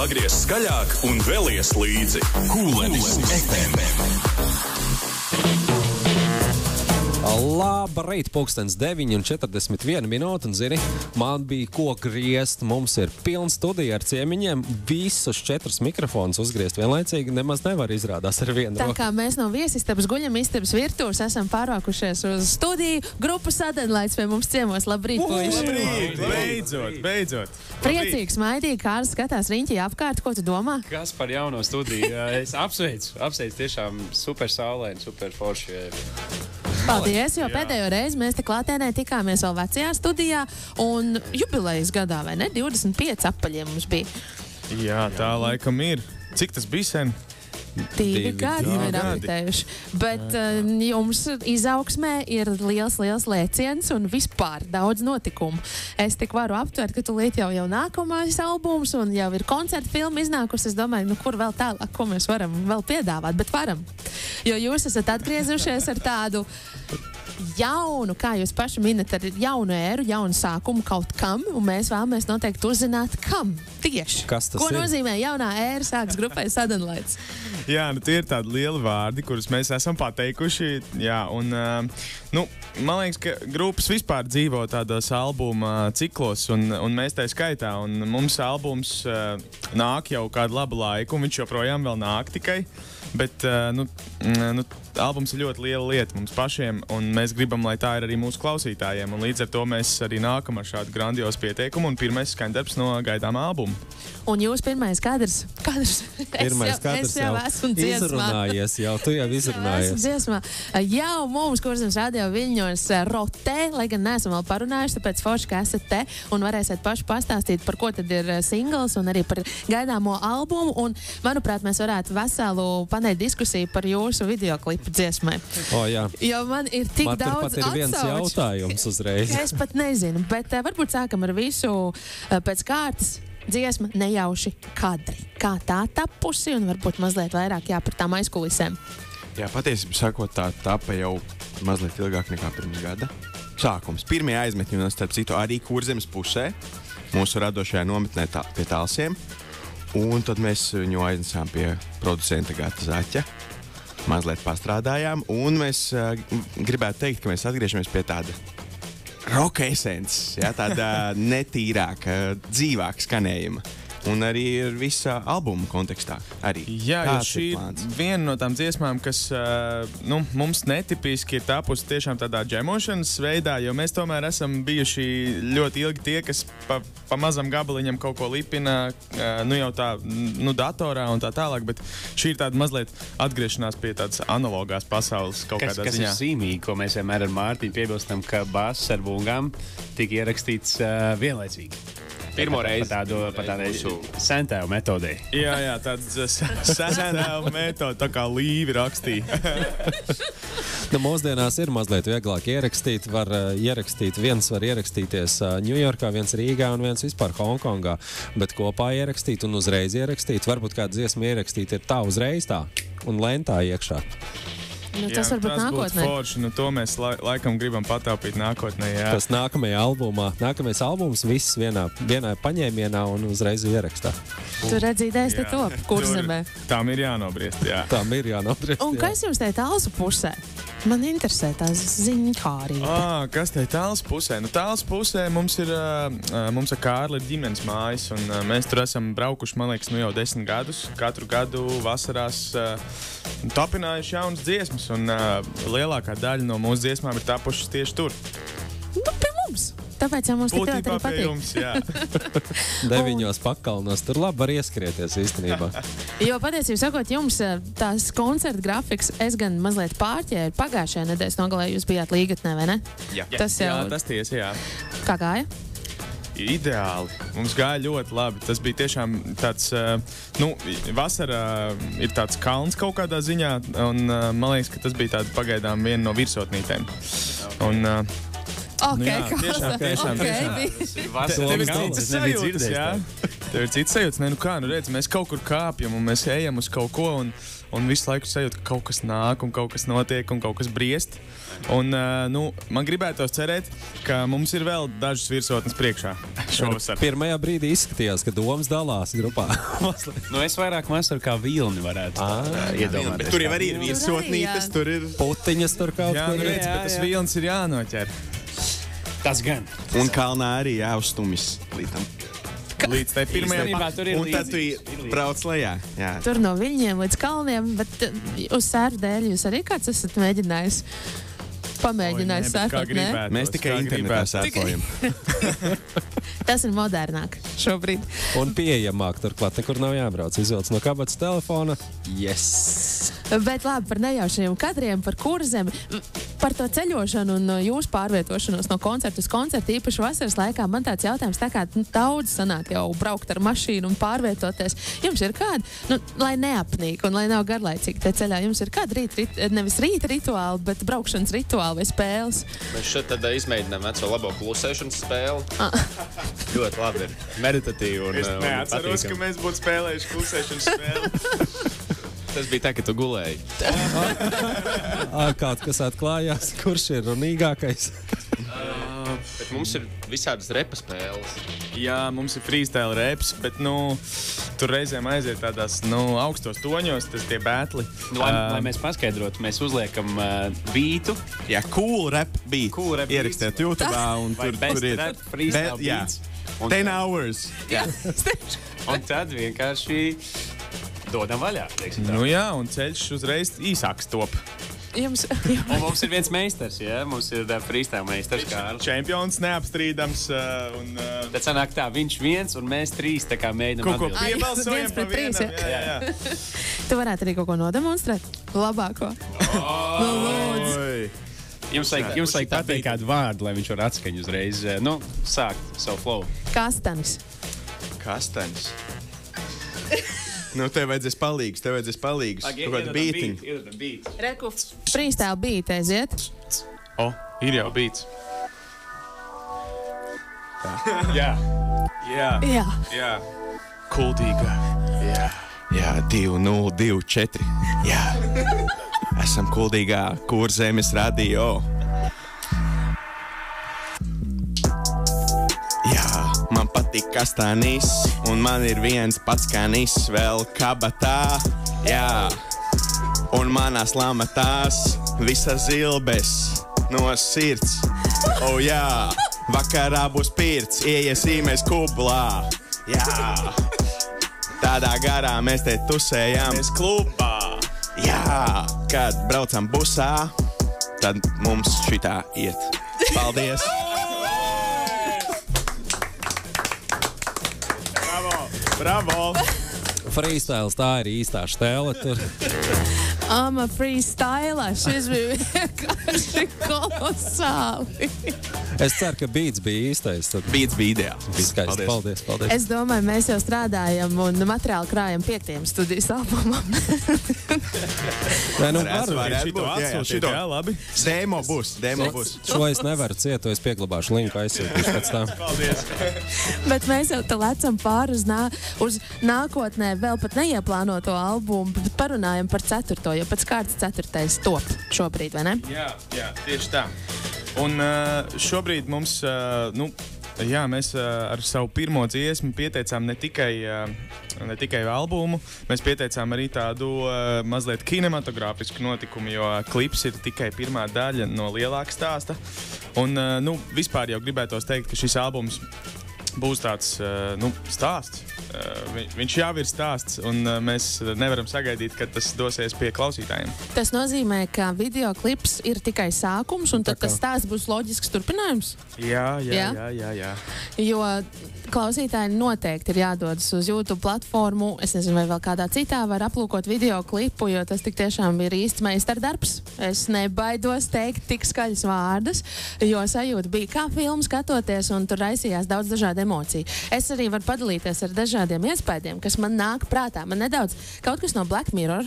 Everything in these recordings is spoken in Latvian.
Pagriez skaļāk un vēlies līdzi. Kūlenis FM. Labrīt, pulkstens 9:41 minūte, un zini, man bija ko griezt. Mums ir pilna studija ar ciemiņiem. Visus 4 mikrofonus uzgriezt vienlaicīgi nemaz nevar, izrādās ar vienu Tā roku. kā mēs no viesistabas guļam istabas virtuves esam pārvākušies uz studiju. Grupa Sadenlaids pie mums ciemos. Labrīt, puiši! Labrīt! Beidzot! Priecīgs, maidīgi, Kārlis skatās riņķī apkārt. Ko tu domā? Kas par jauno studiju? Es apsveicu tiešām super saulēni, super forši. Paldies, jo pēdējo reizi mēs te klātienē tikāmies vēl vecajā studijā un jubilejas gadā, vai ne? 25 apaļiem mums bija. Jā, tā laikam ir. Cik tas bija sen? 2 gadi ir apritējuši. Bet jums izaugsmē ir liels lēciens un vispār daudz notikumu. Es tik varu aptvert, ka tūlīt jau nākamais albums un jau ir koncerta filma iznākusi. Es domāju, kur vēl tālāk, ko mēs varam vēl piedāvāt, bet varam. Jo jūs esat atgriezušies ar tādu jaunu, kā jūs paši minat, ar jaunu ēru, jaunu sākumu kaut kam, un mēs vēlamies noteikti uzzināt, kam tieši. Kas tas Ko ir? nozīmē jaunā ēra sāks grupai Sadenlaids? Jā, tie ir tādi lieli vārdi, kurus mēs esam pateikuši. Jā, un, man liekas, ka grupas vispār dzīvo tādos albuma ciklos, un mēs tā skaitā. Un mums albums nāk jau kādu labu laiku, un viņš joprojām vēl nāk tikai. Bet albums ir ļoti liela lieta mums pašiem, un mēs gribam, lai tā ir arī mūsu klausītājiem. Un līdz ar to mēs arī nākam ar šādu grandiozu pieteikumu un pirmais skaņdarbs no gaidāmā albuma. Un jūs pirmais kadrs? Pirmais kadrs es jau esmu dziesmā. izrunājies, tu jau izrunājies. Esmu dziesmā. Jau mums, Kurzemes radio Viļņos, rotē, lai gan neesam vēl parunājuši, tāpēc forši, ka esat te un varēsiet paši pastāstīt, par ko tad ir singls un arī par gaidāmo albumu. Un, manuprāt, mēs varētu veselu panēt diskusiju par jūsu videoklipu dziesmai. Jā. Jo man ir tik Man daudz turpat ir viens jautājums uzreiz. Es pat nezinu, bet varbūt sākam ar visu pēc kārtas. Dziesma nejauši kadri. Kā tā tapusi un varbūt mazliet vairāk par tām aizkulisēm. Jā, patiesībā sakot, tā tapa jau mazliet ilgāk nekā pirms gada. Sākums. Pirmie aizmetņi, un starp citu arī Kurzemes pusē, mūsu radošajā nometnē pie Talsiem. Un tad mēs viņu aiznesām pie producenta Gata Zaķa. Mazliet pastrādājām, un mēs gribētu teikt, ka mēs atgriežamies pie tāda roka esences, tāda netīrāka, dzīvāka skanējuma. Un arī ir visa albuma kontekstā. Jā, jo šī ir viena no tām dziesmām, kas mums netipiski ir tapusi tiešām tādā džemošanas veidā, jo mēs tomēr esam bijuši ļoti ilgi tie, kas pa mazam gabaliņam kaut ko lipina, jau tā, datorā un tā tālāk, bet šī ir tāda mazliet atgriešanās pie tādas analogās pasaules kaut kādā ziņā. Kas ir zīmīgi, ko mēs vienmēr ar Mārtiņu piebilstam, ka bass ar bungām tika ierakstīts vienlaicīgi. Pirmo reizi pa tādai sentēvu metodei. Jā, tāds sentēvu metode, tā kā Līvi rakstīja. Mūsdienās ir mazliet vieglāk ierakstīt. Viens var ierakstīties Ņujorkā, viens Rīgā un viens vispār Hongkongā. Bet kopā ierakstīt un uzreiz ierakstīt. Varbūt kāda dziesma ierakstīt ir tā uzreiz tā un lentā iekšā. Tas varbūt nākotnē. Forši, to mēs laikam gribam pataupīt nākotnē. Jā. Tas nākamais albums viss vienā paņēmienā un uzreiz ierakstā. Tu redzi, idejas te top, Kurzemē. Tām ir jānobriest, jā. Un kas jums te Talsu pusē? Man interesē tās ziņkārība. Kas te Talsu pusē? Talsu pusē mums ar Kārli ir ģimenes mājas, un mēs tur esam braukuši, man liekas, jau 10 gadus. Katru gadu vasarās tapinājuši jaunas dziesmas. Un lielākā daļa no mūsu dziesmām ir tapušas tieši tur. Pie mums. Tāpēc jau mums tik ļoti arī patīk. Jums, jā. 9 pakalnos. Tur labi var ieskrieties īstenībā. Jo patiesībā sakot, jums tās koncerta grafiks es gan mazliet pārķēru. Pagājušajā nedēļas nogalē jūs bijāt Līgatnē, vai ne? Jā, tas tiesa, jā. Kā gāja? Ideāli. Mums gāja ļoti labi. Tas bija tiešām tāds, vasarā ir tāds kalns kaut kādā ziņā, un man liekas, ka tas bija pagaidām viena no virsotnītēm. Un, tiešām. Tev ir cits sajūtas, jā? Tev ir cits sajūtas. Redz, mēs kaut kur kāpjam, un mēs ejam uz kaut ko, un visu laiku sajūt, ka kaut kas nāk, un kaut kas notiek, un kaut kas briest. Un, man gribētos cerēt, ka mums ir vēl dažas virsotnes priekšā šovasar. Pirmajā brīdī izskatījās, ka domas dalās grupā. Es vairāk masaru kā vilni varētu iedomāties. Bet tur jau arī ir virsotnītes, tur ir Putiņas tur kaut Jā, kur. redz, bet tas vilns ir jānoķer. Tas gan. un kalnā arī jāuzstumis līdz Līdz tai pirmajai Īstenībā tur ir un tad tu brauc lejā. Jā. Tur no Viļņiem līdz kalniem, bet uz sēru dēļ jūs arī kāds esat mēģinājis? Pamēģinājis sērfot, ne? Mēs tikai internetā sērfojam. Tas ir modernāk šobrīd. Un pieejamāk turklāt, nekur nav jābrauc. Izvelc no kabatas telefona. Yes! Bet labi, par nejaušiem kadriem, par kurzem, par to ceļošanu un jūsu pārvietošanos no koncerta uz koncertu, īpaši vasaras laikā. Man tāds jautājums, tā kā daudz sanāk jau braukt ar mašīnu un pārvietoties. Jums ir kādi, lai neapnīk un lai nav garlaicīgi te ceļā, jums ir kādi nevis rīta rituāli, bet braukšanas rituāli vai spēles? Mēs šeit tad izmēģinām veco labo klusēšanas spēli. Ļoti labi ir. Meditatīvi un Es neatceros, ka patīkami. mēs būtu spēlējuši klusēšanas spēli. Tas bija tā, ka tu gulēji. Kaut kas atklājās, kurš ir runīgākais. Bet mums ir visādas repa spēles. Jā, mums ir freestyle reps, bet tur reizēm aiziet tādās augstos toņos, tas tie bētli. Lai mēs paskaidrotu, mēs uzliekam bītu. Jā, cool rap beat. Cool rap beats. Ierakstiet YouTube un Vai best tur ir rap freestyle jā. beats. 10 hours. Jā. Un tad vienkārši dodam vaļā, teiksim tā. Jā, un ceļš uzreiz īsāks top. Jums, Un mums ir viens meistars, jā? Mums ir freestyle meistars, Kārlis. Čempions neapstrīdams. Tad sanāk tā, viņš viens un mēs trīs tā kā mēģinam Kaut ko atbildēt. piebalsojam Viens pa pret trīs, vienam. Jā. tu varētu arī kaut ko nodemonstrēt? Labāko. Oi. Jums vajag pateikt kādu vārdu, lai viņš var atskaņu uzreiz, sākt savu flow. Kastanis. Kastaņas. Tev vajadzēs palīgs. Kaut kādu beatiņu. Iedodam beat. Reku, freestyle beat aiziet. Ir jau bīts. Jā. Jā. Jā. Kuldīga. Jā, 2-0-2-4. Jā. Esam kuldīgā Kurzemes radio. Jā, man patīk kastanis, un man ir viens pats kanis vēl kabatā. Jā, un manās lamatās visas zilbes no sirds. Jā, vakarā būs pirts, ieiesīmies kublā. Jā, tādā garā mēs te tusējam. Mēs klubā. Jā, kad braucam busā, tad mums šitā iet. Paldies! Bravo! Freestyles, tā ir īstā štēle. Tur. I'm a freestyler. Šis bija vienkārši kolosāli. Es ceru, ka beats bija īstais. Tad Beats bija ideāls. bija skaisti. Paldies. Es domāju, mēs jau strādājam un materiāli krājam 5. studijas albumam. Varētu būt, Šito, jā, labi. Demo būs. Šo es nevaru ciet, es pieglabāšu linku aizsūtīšu pēc tam. Paldies. Bet mēs jau te lecam pāri uz nākotnē vēl pat neieplānoto albumu, bet parunājam par 4. jo pēc kārtas 4. top šobrīd, vai ne? Jā, tieši tā. Un šobrīd mums, mēs ar savu pirmo dziesmu pieteicām ne tikai albumu, mēs pieteicām arī tādu mazliet kinematogrāfisku notikumu, jo klips ir tikai pirmā daļa no lielāka stāsta. Un vispār jau gribētos teikt, ka šis albums būs tāds stāsts. Viņš jau ir stāsts, un mēs nevaram sagaidīt, kad tas dosies pie klausītājiem. Tas nozīmē, ka video klips ir tikai sākums, un tad tas stāsts būs loģisks turpinājums? Jā. Jo klausītāji noteikti ir jādodas uz YouTube platformu. Es nezinu, vai vēl kādā citā var aplūkot video klipu, jo tas tik tiešām ir īsts meistardarbs. Es nebaidos teikt tik skaļas vārdus, jo sajūta bija kā filmu skatoties, un tur raisījās daudz dažādu emociju. Es arī varu padalīties ar dažādiem iespējiem, kas man nāk prātā. Man nedaudz kaut kas no Black Mirror.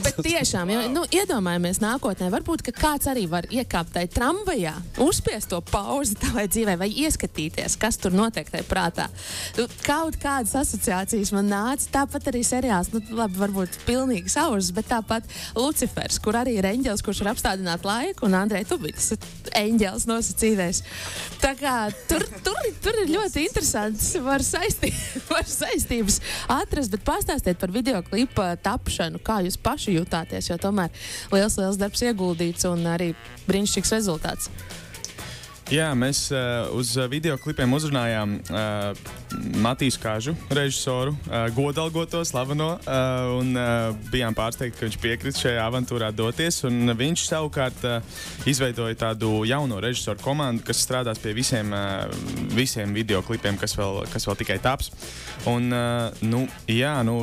Bet tiešām, iedomājamies nākotnē, varbūt, ka kāds arī var iekāpt tai tramvajā, uzspiest to pauzi tavai dzīvē vai ieskatīties, kas tur notiek noteiktai prātā. Kaut kādas asociācijas man nāca, tāpat arī seriāls, labi, varbūt pilnīgi savs, bet tāpat Lucifers, kur arī ir eņģelis, kurš var apstādināt laiku, un Andrej, tu biji tas eņģelis nosacītais. Tā kā tur ir ļoti interesants, var saistības atrast, bet pastāstiet par videoklipa tapšanu, kā jūs paši jūtāties, jo tomēr liels darbs ieguldīts un arī brīnišķīgs rezultāts. Jā, mēs uz videoklipiem uzrunājām Matīs Kažu, režisoru, godalgoto, slaveno, un bijām pārsteigti, ka viņš piekrita šajā avantūrā doties. Un viņš savukārt izveidoja tādu jauno režisoru komandu, kas strādās pie visiem videoklipiem, kas vēl tikai taps. Un,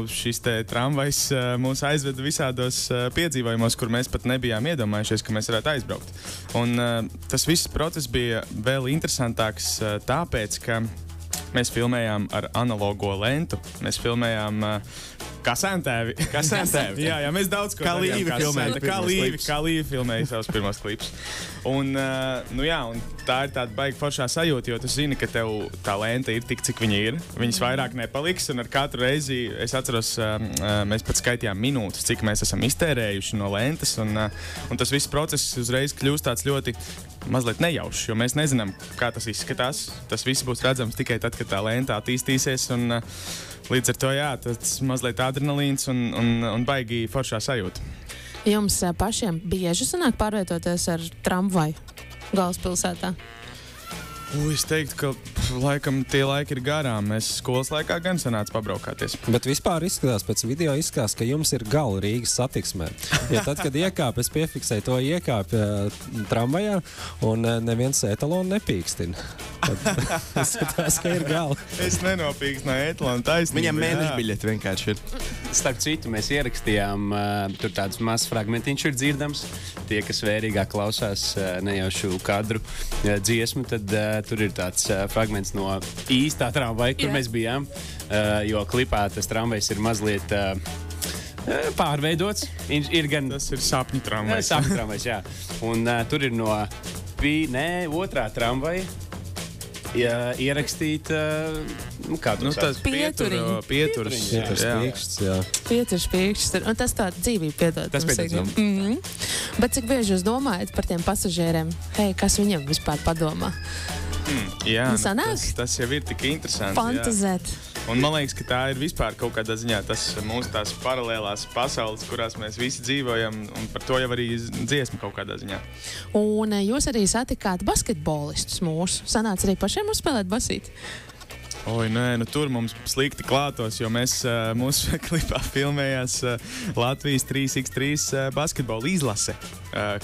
šis te tramvajs mūs aizveda visādos piedzīvojumos, kur mēs pat nebijām iedomājušies, ka mēs varētu aizbraukt. Un tas viss process bija vēl interesantāks tāpēc, ka mēs filmējām ar analogo lentu. Mēs filmējām kā sēntēvi. Jā, mēs daudz ko darījām. Kā Līvi filmēja savus pirmos klipus. Un tā ir tāda baigi foršā sajūta, jo tu zini, ka tev tā lenta ir tik, cik viņa ir. Viņas vairāk nepaliks, un ar katru reizi, es atceros, mēs pat skaitījām minūtes, cik mēs esam iztērējuši no lentas, un tas viss process uzreiz kļūst tāds ļoti mazliet nejaušs, jo mēs nezinām, kā tas izskatās. Tas viss būs redzams tikai tad, kad tā lenta attīstīsies, un līdz ar to, tas mazliet adrenalīns un baigi foršā sajūta. Jums pašiem bieži sanāk pārvietoties ar tramvaju galvaspilsētā? Es teiktu, ka laikam tie laiki ir garām. Mēs skolas laikā gan sanāca pabraukāties. Bet vispār izskatās, pēc video izskatās, ka jums ir gala Rīgas satiksmē. Ja tad, kad iekāp, es piefiksēju to tramvajā, un neviens etalonu nepīkstina. Tad izskatās, ka ir gala. Es nenopīkstu no etalona taisnība. Viņam mēneša biļeti vienkārši ir. Starp citu, mēs ierakstījām, tur tāds mazs fragmentiņš ir dzirdams. Tie, kas vērīgāk klausās nejaušu kadru dziesmu, tad tur ir tāds fragments no īstā tramvaja, kur mēs bijām, jo klipā tas tramvajs ir mazliet pārveidots. Tas ir sapņu tramvajs. Sapņu tramvajs, jā. Un tur ir no otrā tramvaja ierakstīt, kā tu tas pieturiņš. Pieturs piekšķis. Un tas tā dzīvība piedod. Tas piedod. Bet cik bieži jūs domājat par tiem pasažieriem? Kas viņam vispār padomā? Jā, tas jau ir tik interesanti. Fantazēt. Jā. Un man liekas, ka tā ir vispār kaut kādā ziņā mūsu tās paralēlās pasaules, kurās mēs visi dzīvojam, un par to jau arī dziesma kaut kādā ziņā. Un jūs arī satikāt basketbolistus mūsu. Sanāca arī pašiem uzspēlēt basīti? Tur mums slikti klātos, jo mēs mūsu klipā filmējās Latvijas 3x3 basketbola izlase.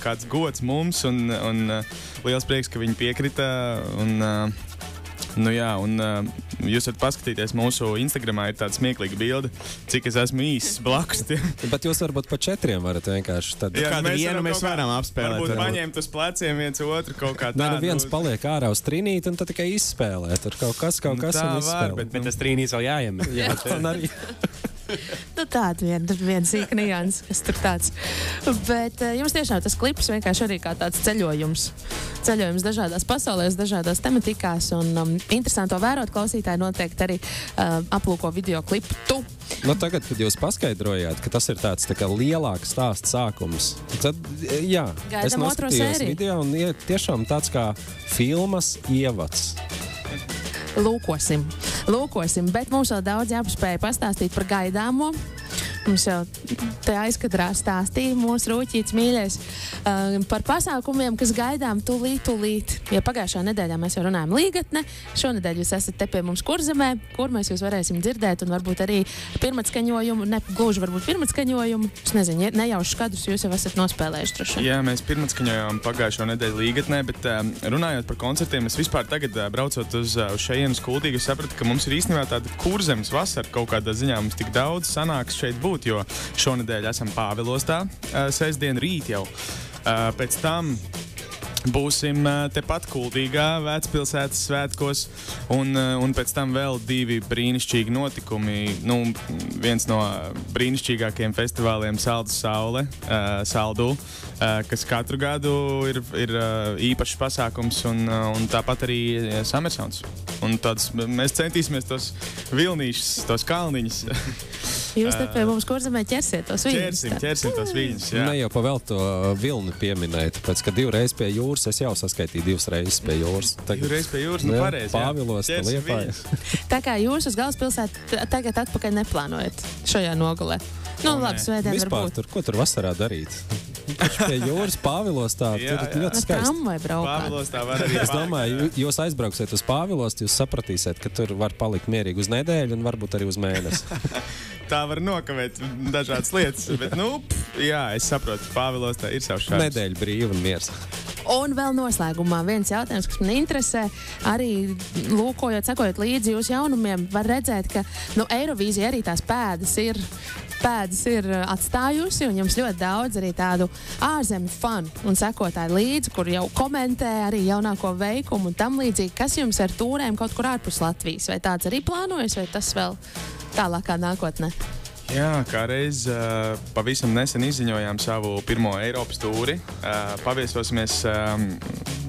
Kāds gods mums, un liels prieks, ka viņi piekrita. Jūs varat paskatīties mūsu Instagramā, ir tāda smieklīga bilde, cik es esmu īsts blakus. Bet jūs varbūt pa 4 varat vienkārši tad. Kādu vienu mēs varam apspēlēt. Varbūt paņemt uz pleciem viens otru kaut kā tādu. Viens paliek ārā uz trīnīti un tad tikai izspēlē. Tur kaut kas un izspēlē. Bet tas trīnīts vēl jāiem. Jā, un arī. Tāda viena sīka nianses, kas tur tāds. Bet jums tiešām tas klips vienkārši arī kā tāds ceļojums. Ceļojums dažādās pasaulēs, dažādās tematikās. Un interesanti to vērot, klausītāji noteikti arī aplūko video klipu Tu. Tagad, kad jūs paskaidrojāt, ka tas ir tāds tā kā lielāks stāsts sākums, tad, es noskatījos video un tiešām tāds kā filmas ievads. Lūkosim, bet mums vēl daudz jāpaspēja pastāstīt par gaidāmo. Mums jau te aizkadrā stāstīja mūsu rūķīts mīļais par pasākumiem, kas gaidām tūlīt. Ja pagājušā nedēļā mēs jau runājam Līgatne, šonedēļ jūs esat te pie mums Kurzemē, kur mēs jūs varēsim dzirdēt un varbūt arī pirmatskaņojumu, ne gluži varbūt pirmatskaņojumu, es nezinu, nejaušus kadrus jūs jau esat nospēlējuši droši. Jā, mēs pirmatskaņojām pagājušo nedēļu Līgatnē, bet runājot par koncertiem, es vispār tagad braucot uz šejienu uz Kuldīgu, sapratu, ka mums ir īstenībā tāda Kurzemes vasara kaut kādā ziņā, mums tik daudz sanāks šeit būt. Jo šonedēļ esam Pāvilostā, sestdien rīt jau. Pēc tam būsim tepat Kuldīgā, Vecpilsētas svētkos, un pēc tam vēl 2 brīnišķīgi notikumi. Nu, viens no brīnišķīgākajiem festivāliem Saldus Saule, Saldu, kas katru gadu ir īpašs pasākums, un tāpat arī Summersons. Un mēs centīsimies tos vilnīšus, tos kalniņus. Jūs te pie mums Kurzemē ķersiet tos viļņus. Ķersim tos viļņus, jā. Ne jau pa vēl to vilni pieminēja, tāpēc, ka 2 reizes pie jūras, es jau saskaitīju 2 reizes pie jūras. 2 reizes pie jūras, nu pareizi, jā. Pāvilos, Liepāja. Tā kā jūs uz galvaspilsētu tagad atpakaļ neplānojat šajā nogalē. Nu, labi, svētdien vispār varbūt. ko tur vasarā darīt? Pie jūras Pāvilos tur ļoti skaisti. Tramvai braukāt. Pāvilos tā var arī Es domāju, jūs aizbrauksiet uz Pāvilos, jūs sapratīsiet, ka tur var palikt mierīgi uz nedēļu un varbūt arī uz mēnesi. Tā var nokavēt dažādas lietas, bet, jā, es saprotu, Pāvilos tā ir savs šāds. Nedēļa brīva un miers. Un vēl noslēgumā viens jautājums, kas man interesē, arī lūkojot, sekojot līdzi jūsu jaunumiem, var redzēt, ka Eirovīzija arī tās pēdas ir atstājusi, un jums ļoti daudz arī tādu ārzemju fanu un sekotāju līdzi, kur jau komentē arī jaunāko veikumu un tam līdzīgi. Kas jums ar tūrēm kaut kur ārpus Latvijas? Vai tāds arī plānojas, vai tas vēl tālākā nākotnē? Jā, kā reiz pavisam nesen izziņojām savu pirmo Eiropas tūri. Paviesosimies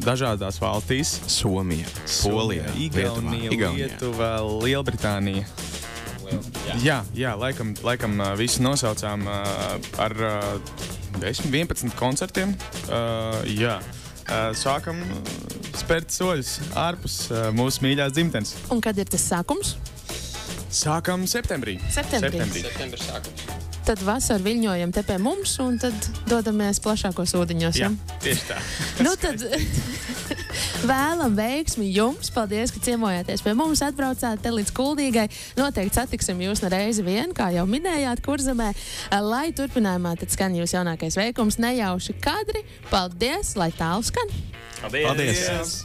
dažādās valstīs. Somija, Polija, Igaunija, Lietuva, Lielbritānija. Jā, laikam visu nosaucām ar 10-11 koncertiem. Jā. Sākam spērt soļus ārpus mūsu mīļās dzimtenes. Un kad ir tas sākums? Sākam septembrī. Septembris sākums. Tad vasarā viļņojam te pie mums un tad dodamies plašākos ūdeņos. Jā, tieši tā. Tad vēlam veiksmi jums. Paldies, ka ciemojāties pie mums, atbraucāt te līdz Kuldīgai. Noteikti satiksim jūs reizi vien, kā jau minējāt, Kurzemē. Lai turpinājumā tad skan jūs jaunākais veikums, nejauši kadri. Paldies, lai tālu skan. Paldies!